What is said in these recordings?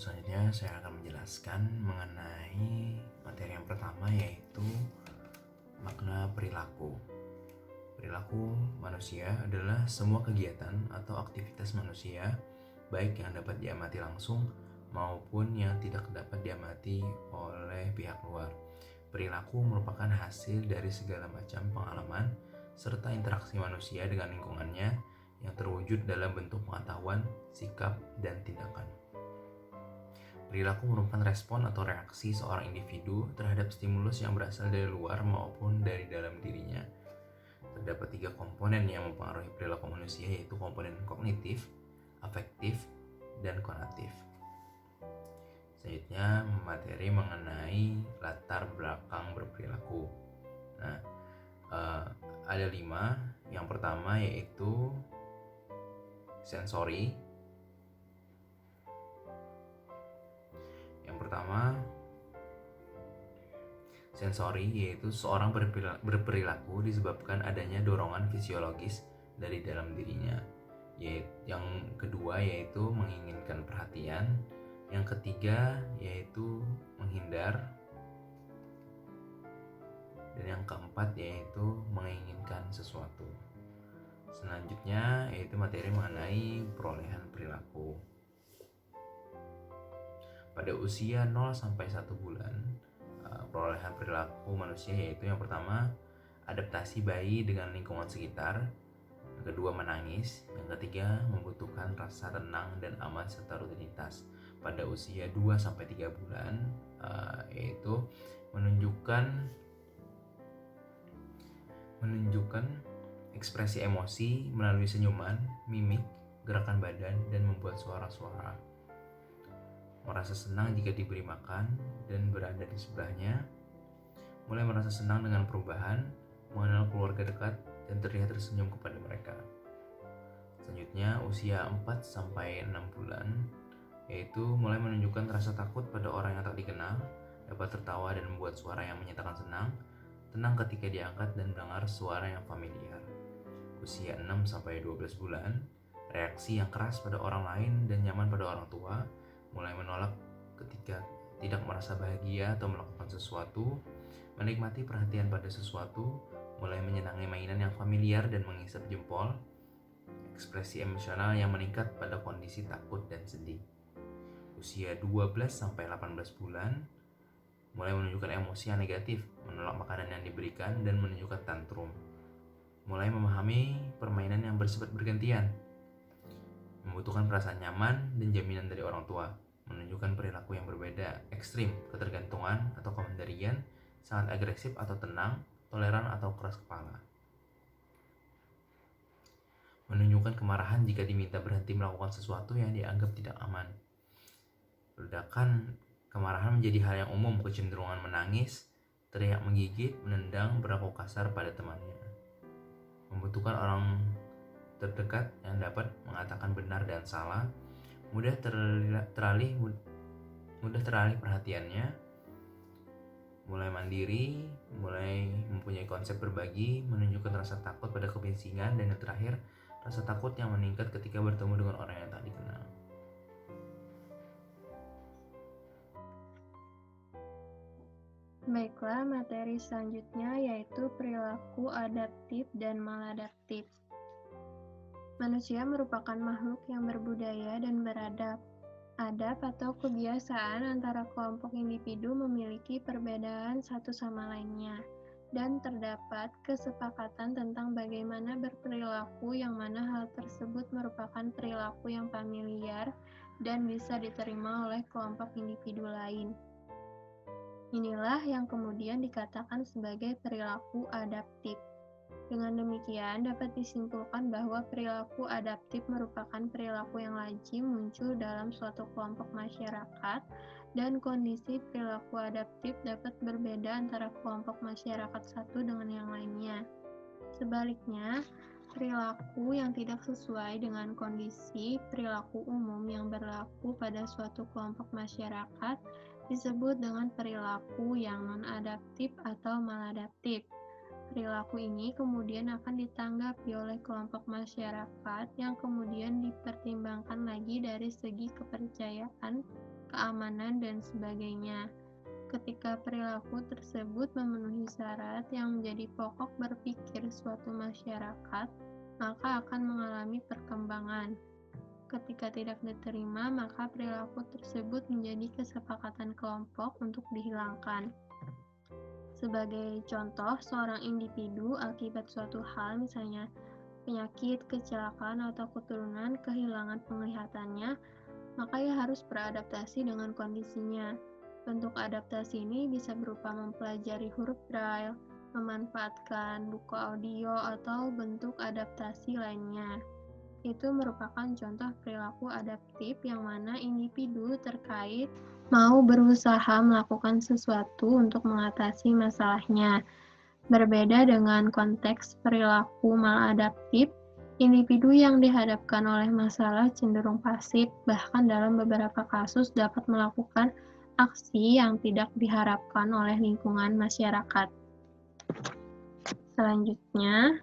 Selanjutnya saya akan menjelaskan mengenai materi yang pertama, yaitu makna perilaku. Perilaku manusia adalah semua kegiatan atau aktivitas manusia, baik yang dapat diamati langsung maupun yang tidak dapat diamati oleh pihak luar. Perilaku merupakan hasil dari segala macam pengalaman serta interaksi manusia dengan lingkungannya yang terwujud dalam bentuk pengetahuan, sikap, dan tindakan. Perilaku merupakan respon atau reaksi seorang individu terhadap stimulus yang berasal dari luar maupun dari dalam dirinya. Terdapat 3 komponen yang mempengaruhi perilaku manusia, yaitu komponen kognitif, afektif, dan konatif. Selanjutnya, materi mengenai latar belakang berperilaku. Nah, ada 5. Yang pertama yaitu sensori. Sensori yaitu seorang berperilaku disebabkan adanya dorongan fisiologis dari dalam dirinya. Yang kedua yaitu menginginkan perhatian. Yang ketiga yaitu menghindar. Dan yang keempat yaitu menginginkan sesuatu. Selanjutnya yaitu materi mengenai perolehan perilaku. Pada usia 0 sampai 1 bulan, perolehan perilaku manusia yaitu yang pertama, adaptasi bayi dengan lingkungan sekitar. Yang kedua, menangis. Yang ketiga, membutuhkan rasa tenang dan aman serta rutinitas. Pada usia 2 sampai 3 bulan, yaitu menunjukkan ekspresi emosi melalui senyuman, mimik, gerakan badan, dan membuat suara-suara. Merasa senang jika diberi makan dan berada di sebelahnya. Mulai merasa senang dengan perubahan, mengenal keluarga dekat, dan terlihat tersenyum kepada mereka. Selanjutnya, usia 4 sampai 6 bulan, yaitu mulai menunjukkan rasa takut pada orang yang tak dikenal, dapat tertawa dan membuat suara yang menyatakan tenang ketika diangkat dan mendengar suara yang familiar. Usia 6 sampai 12 bulan, reaksi yang keras pada orang lain dan nyaman pada orang tua, mulai menolak ketika tidak merasa bahagia atau melakukan sesuatu, menikmati perhatian pada sesuatu, mulai menyenangi mainan yang familiar dan mengisap jempol, ekspresi emosional yang meningkat pada kondisi takut dan sedih. Usia 12 sampai 18 bulan, mulai menunjukkan emosi yang negatif, menolak makanan yang diberikan, dan menunjukkan tantrum. Mulai memahami permainan yang bersifat bergantian, membutuhkan perasaan nyaman dan jaminan dari orang tua, menunjukkan perilaku yang berbeda, ekstrim, ketergantungan atau kemandirian, sangat agresif atau tenang, toleran atau keras kepala. Menunjukkan kemarahan jika diminta berhenti melakukan sesuatu yang dianggap tidak aman. Ledakan kemarahan menjadi hal yang umum, kecenderungan menangis, teriak menggigit, menendang, berlaku kasar pada temannya. Membutuhkan orang terdekat yang dapat mengatakan benar dan salah, mudah teralih perhatiannya, mulai mandiri, mulai mempunyai konsep berbagi, menunjukkan rasa takut pada kebisingan, dan yang terakhir, rasa takut yang meningkat ketika bertemu dengan orang yang tak dikenal. Baiklah, materi selanjutnya yaitu perilaku adaptif dan maladaptif. Manusia merupakan makhluk yang berbudaya dan beradab. Adab atau kebiasaan antara kelompok individu memiliki perbedaan satu sama lainnya, dan terdapat kesepakatan tentang bagaimana berperilaku, yang mana hal tersebut merupakan perilaku yang familiar dan bisa diterima oleh kelompok individu lain. Inilah yang kemudian dikatakan sebagai perilaku adaptif. Dengan demikian, dapat disimpulkan bahwa perilaku adaptif merupakan perilaku yang lazim muncul dalam suatu kelompok masyarakat, dan kondisi perilaku adaptif dapat berbeda antara kelompok masyarakat satu dengan yang lainnya. Sebaliknya, perilaku yang tidak sesuai dengan kondisi perilaku umum yang berlaku pada suatu kelompok masyarakat disebut dengan perilaku yang non-adaptif atau maladaptif. Perilaku ini kemudian akan ditanggapi oleh kelompok masyarakat yang kemudian dipertimbangkan lagi dari segi kepercayaan keamanan, dan sebagainya. Ketika perilaku tersebut memenuhi syarat yang menjadi pokok berpikir suatu masyarakat, maka akan mengalami perkembangan. Ketika tidak diterima, maka perilaku tersebut menjadi kesepakatan kelompok untuk dihilangkan. Sebagai contoh, seorang individu akibat suatu hal, misalnya penyakit, kecelakaan, atau keturunan kehilangan penglihatannya, maka ia harus beradaptasi dengan kondisinya. Bentuk adaptasi ini bisa berupa mempelajari huruf Braille, memanfaatkan buku audio, atau bentuk adaptasi lainnya. Itu merupakan contoh perilaku adaptif yang mana individu terkait mau berusaha melakukan sesuatu untuk mengatasi masalahnya. Berbeda dengan konteks perilaku maladaptif, individu yang dihadapkan oleh masalah cenderung pasif, bahkan dalam beberapa kasus dapat melakukan aksi yang tidak diharapkan oleh lingkungan masyarakat. Selanjutnya,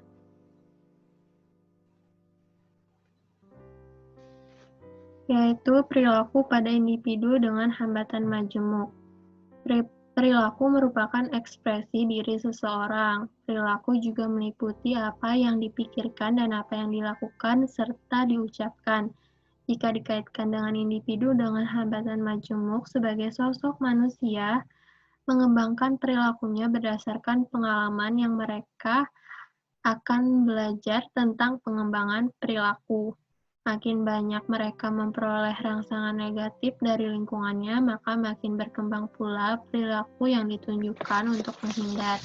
yaitu perilaku pada individu dengan hambatan majemuk. Perilaku merupakan ekspresi diri seseorang. Perilaku juga meliputi apa yang dipikirkan dan apa yang dilakukan serta diucapkan. Jika dikaitkan dengan individu dengan hambatan majemuk sebagai sosok manusia, mengembangkan perilakunya berdasarkan pengalaman yang mereka akan belajar tentang pengembangan perilaku. Makin banyak mereka memperoleh rangsangan negatif dari lingkungannya, maka makin berkembang pula perilaku yang ditunjukkan untuk menghindar.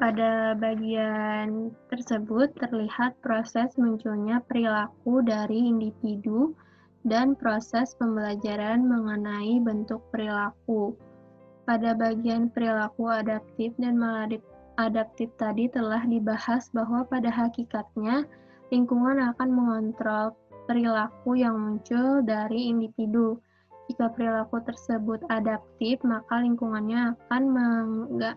Pada bagian tersebut terlihat proses munculnya perilaku dari individu dan proses pembelajaran mengenai bentuk perilaku. Pada bagian perilaku adaptif dan maladaptif tadi telah dibahas bahwa pada hakikatnya lingkungan akan mengontrol perilaku yang muncul dari individu. Jika perilaku tersebut adaptif, maka lingkungannya akan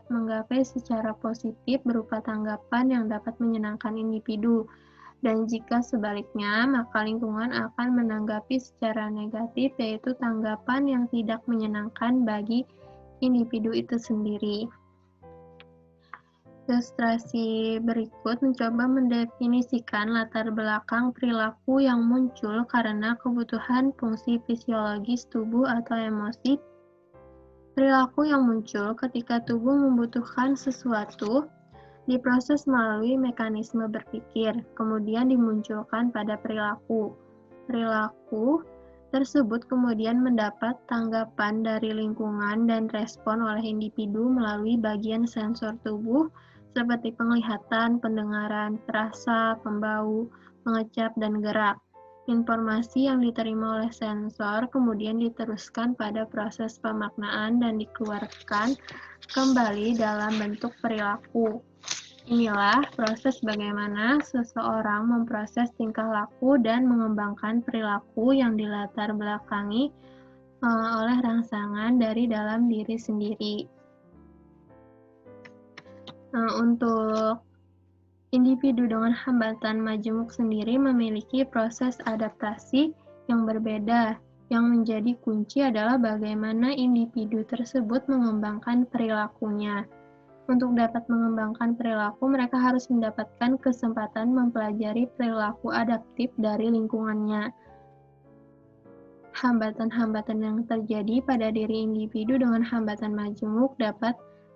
menggapai secara positif berupa tanggapan yang dapat menyenangkan individu. Dan jika sebaliknya, maka lingkungan akan menanggapi secara negatif, yaitu tanggapan yang tidak menyenangkan bagi individu itu sendiri. Ilustrasi berikut mencoba mendefinisikan latar belakang perilaku yang muncul karena kebutuhan fungsi fisiologis tubuh atau emosi. Perilaku yang muncul ketika tubuh membutuhkan sesuatu diproses melalui mekanisme berpikir, kemudian dimunculkan pada perilaku. Perilaku tersebut kemudian mendapat tanggapan dari lingkungan dan respon oleh individu melalui bagian sensor tubuh seperti penglihatan, pendengaran, perasa, pembau, mengecap, dan gerak. Informasi yang diterima oleh sensor kemudian diteruskan pada proses pemaknaan dan dikeluarkan kembali dalam bentuk perilaku. Inilah proses bagaimana seseorang memproses tingkah laku dan mengembangkan perilaku yang dilatar belakangi oleh rangsangan dari dalam diri sendiri. Untuk individu dengan hambatan majemuk sendiri memiliki proses adaptasi yang berbeda. Yang menjadi kunci adalah bagaimana individu tersebut mengembangkan perilakunya. Untuk dapat mengembangkan perilaku, mereka harus mendapatkan kesempatan mempelajari perilaku adaptif dari lingkungannya. Hambatan-hambatan yang terjadi pada diri individu dengan hambatan majemuk dapat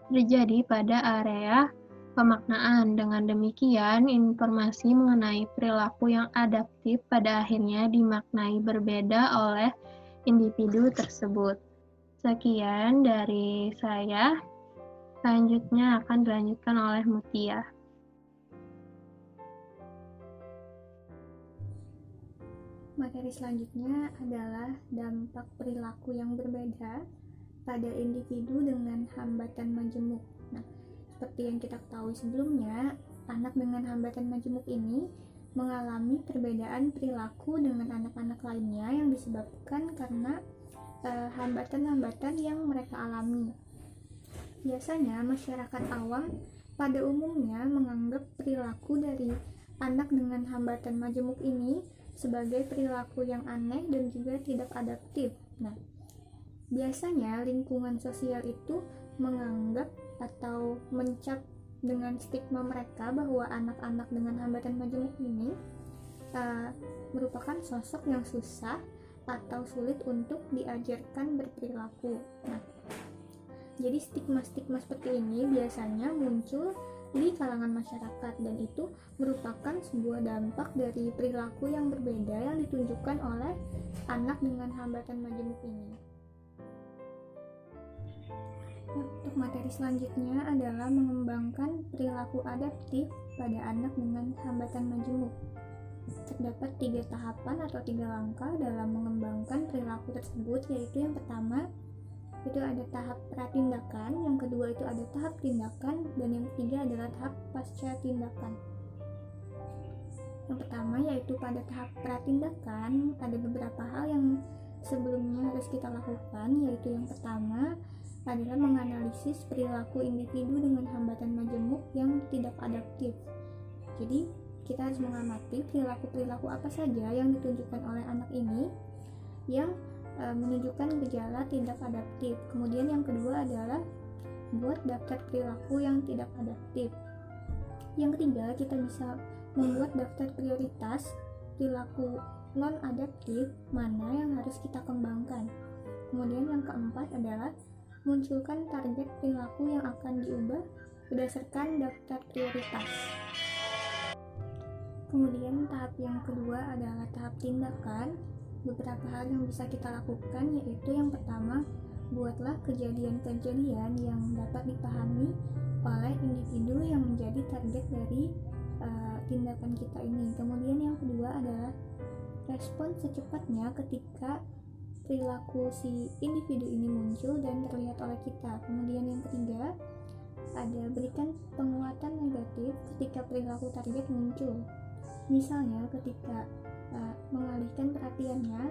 terjadi pada area pemaknaan. Dengan demikian, informasi mengenai perilaku yang adaptif pada akhirnya dimaknai berbeda oleh individu tersebut. Sekian dari saya. Selanjutnya akan dilanjutkan oleh Mutia. Materi selanjutnya adalah dampak perilaku yang berbeda pada individu dengan hambatan majemuk. Nah, seperti yang kita ketahui sebelumnya, anak dengan hambatan majemuk ini mengalami perbedaan perilaku dengan anak-anak lainnya yang disebabkan karena hambatan-hambatan yang mereka alami. Biasanya masyarakat awam pada umumnya menganggap perilaku dari anak dengan hambatan majemuk ini sebagai perilaku yang aneh dan juga tidak adaptif. Nah, biasanya lingkungan sosial itu menganggap atau mencap dengan stigma mereka bahwa anak-anak dengan hambatan majemuk ini merupakan sosok yang susah atau sulit untuk diajarkan berperilaku. Nah, jadi stigma-stigma seperti ini biasanya muncul di kalangan masyarakat dan itu merupakan sebuah dampak dari perilaku yang berbeda yang ditunjukkan oleh anak dengan hambatan majemuk ini. Nah, untuk materi selanjutnya adalah mengembangkan perilaku adaptif pada anak dengan hambatan majemuk. Terdapat 3 tahapan atau 3 langkah dalam mengembangkan perilaku tersebut, yaitu yang pertama itu ada tahap pratindakan, yang kedua itu ada tahap tindakan, dan yang ketiga adalah tahap pasca tindakan. Yang pertama yaitu pada tahap pratindakan ada beberapa hal yang sebelumnya harus kita lakukan, yaitu yang pertama adalah menganalisis perilaku individu dengan hambatan majemuk yang tidak adaptif. Jadi kita harus mengamati perilaku-perilaku apa saja yang ditunjukkan oleh anak ini yang menunjukkan gejala tidak adaptif. Kemudian yang kedua adalah buat daftar perilaku yang tidak adaptif. Yang ketiga, kita bisa membuat daftar prioritas perilaku non adaptif mana yang harus kita kembangkan. Kemudian yang keempat adalah munculkan target perilaku yang akan diubah berdasarkan daftar prioritas. Kemudian tahap yang kedua adalah tahap tindakan. Beberapa hal yang bisa kita lakukan yaitu yang pertama, buatlah kejadian-kejadian yang dapat dipahami oleh individu yang menjadi target dari tindakan kita ini. Kemudian yang kedua adalah respon secepatnya ketika perilaku si individu ini muncul dan terlihat oleh kita. Kemudian yang ketiga ada berikan penguatan negatif ketika perilaku target muncul. Misalnya ketika mengalihkan perhatiannya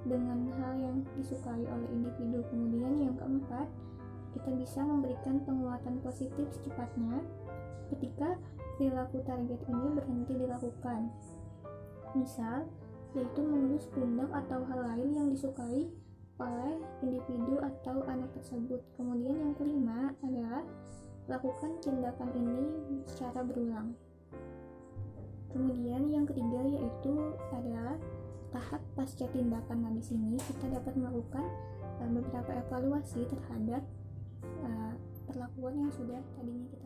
dengan hal yang disukai oleh individu. Kemudian yang keempat, kita bisa memberikan penguatan positif secepatnya ketika perilaku target ini berhenti dilakukan. Misal, yaitu mengelus pundak atau hal lain yang disukai oleh individu atau anak tersebut. Kemudian yang kelima adalah lakukan tindakan ini secara berulang. Kemudian yang ketiga yaitu adalah tahap pasca tindakan. Nah, di sini kita dapat melakukan beberapa evaluasi terhadap perlakuan yang sudah tadinya kita